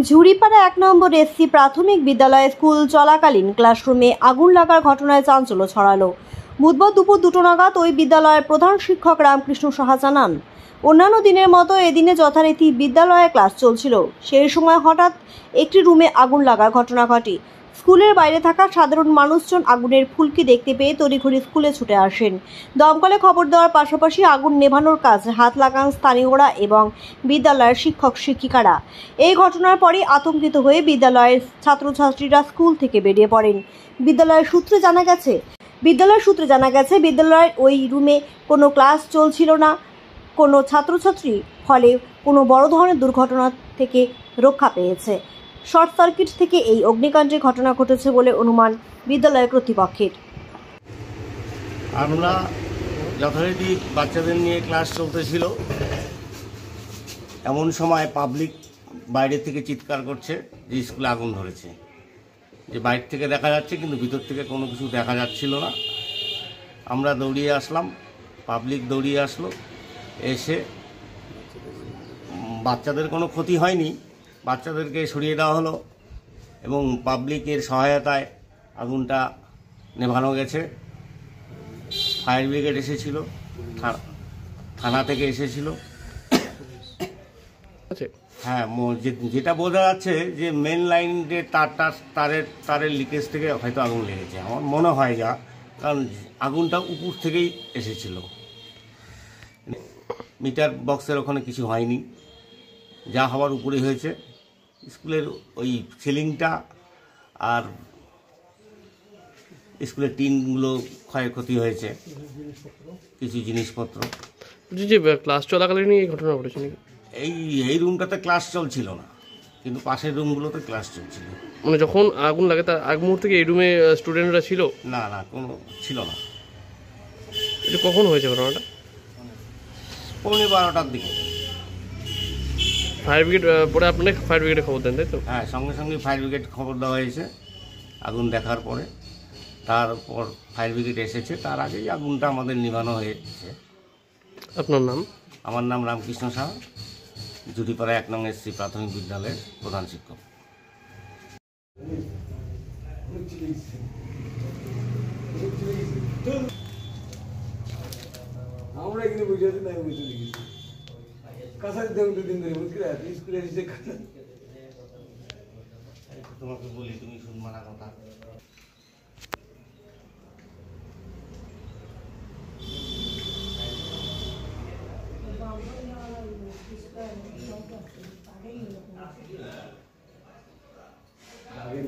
ঝুড়িপাড়া ১ নম্বর SC প্রাথমিক বিদ্যালয়ে school চলাকালীন ক্লাসরুমে আগুন লাগার ঘটনায় চাঞ্চল্য ছড়ালো। বুধবার দুপুর 2টো নাগাদ ওই বিদ্যালয়ের প্রধান শিক্ষক রামকৃষ্ণ সাহা জানান, অন্যান্য দিনের মতো এদিনে যথারীতি বিদ্যালয়ে ক্লাস চলছিল। সেই সময় হঠাৎ একটি রুমে আগুন লাগার ঘটনা ঘটে। স্কুলের বাইরে থাকা সাধারণ মানুষজন আগুনের ফুলকি দেখতে পেয়ে তড়িঘড়ি স্কুলে ছুটে আসেন। দমকলে খবর দেওয়ার পাশাপাশি আগুন নেভানোর কাজে হাত লাগান স্থানীয়রা এবং বিদ্যালয়ের শিক্ষক শিক্ষিকারা। এই ঘটনার পরই আতঙ্কিত হয়ে বিদ্যালয়ের ছাত্রছাত্রীরা স্কুল থেকে বেরিয়ে পড়েন। বিদ্যালয়ের সূত্রে জানা গেছে বিদ্যালয়ের ওই রুমে কোনো ক্লাস চলছিল না, কোনো ছাত্রছাত্রী, ফলে কোনো বড় ধরনের দুর্ঘটনা থেকে রক্ষা পেয়েছে। শর্ট সার্কিট থেকে এই অগ্নিকাণ্ডের ঘটনা ঘটেছে বলে অনুমান বিদ্যালয় কর্তৃপক্ষের। আমরা যথারীতি বাচ্চাদের নিয়ে ক্লাস চলতেছিল, এমন সময় পাবলিক বাইরে থেকে চিৎকার করছে যে স্কুলে আগুন ধরেছে। যে বাইরে থেকে দেখা যাচ্ছে কিন্তু ভিতর থেকে কোনো কিছু দেখা যাচ্ছিল না। আমরা দৌড়িয়ে আসলাম, পাবলিক দৌড়িয়ে আসলো, এসে বাচ্চাদের কোনো ক্ষতি হয়নি, বাচ্চাদেরকে সরিয়ে দেওয়া হলো এবং পাবলিকের সহায়তায় আগুনটা নেভানো গেছে। ফায়ার ব্রিগেড এসেছিল, থানা থেকে এসেছিল। হ্যাঁ, যেটা বোঝা যাচ্ছে যে মেন লাইন যে তারের লিকেজ থেকে হয়তো আগুন লেগেছে, আমার মনে হয়। যা কারণ আগুনটা উপর থেকেই এসেছিল, মিটার বক্সের ওখানে কিছু হয়নি, যা হওয়ার উপরে হয়েছে। স্কুলের ওই সিলিংটা আর স্কুলের টিনগুলো ক্ষয়ক্ষতি হয়েছে, কিছু জিনিসপত্র। যে ক্লাস চলাকালীন এই ঘটনা ঘটেছে নাকি? এই রুমটাতে ক্লাস চলছিল না, কিন্তু পাশের রুমগুলোতে ক্লাস চলছিল। মানে যখন আগুন লাগে তার আগ মুহূর্তে এই রুমে স্টুডেন্টরা ছিল? না, কোনো ছিল না। এটা কখন হয়েছে ঘটনাটা? 12:15টার দিকে। ফায়ার ব্রিগেড পরে আপনারা ফায়ার ব্রিগেডে খবর দেন, তাই তো? হ্যাঁ, সঙ্গে সঙ্গে ফায়ার ব্রিগেড খবর দেওয়া হয়েছে আগুন দেখার পরে। তারপর ফায়ার ব্রিগেড এসেছে, তার আগেই আগুনটা আমাদের নিভানো হয়েছে। আপনার নাম? আমার নাম রামকৃষ্ণ সাহা, ঝুড়িপাড়া 1 নং এসসি প্রাথমিক বিদ্যালয়ের প্রধান শিক্ষক। আমরা এখানে বসে আছি, নাই বসে দেখেছি কাছাকাছি দেখুন 2 দিন ধরে বুঝলি স্কুলে এসে তোমাকে বলি, তুমি শুনবা না কথা। আগে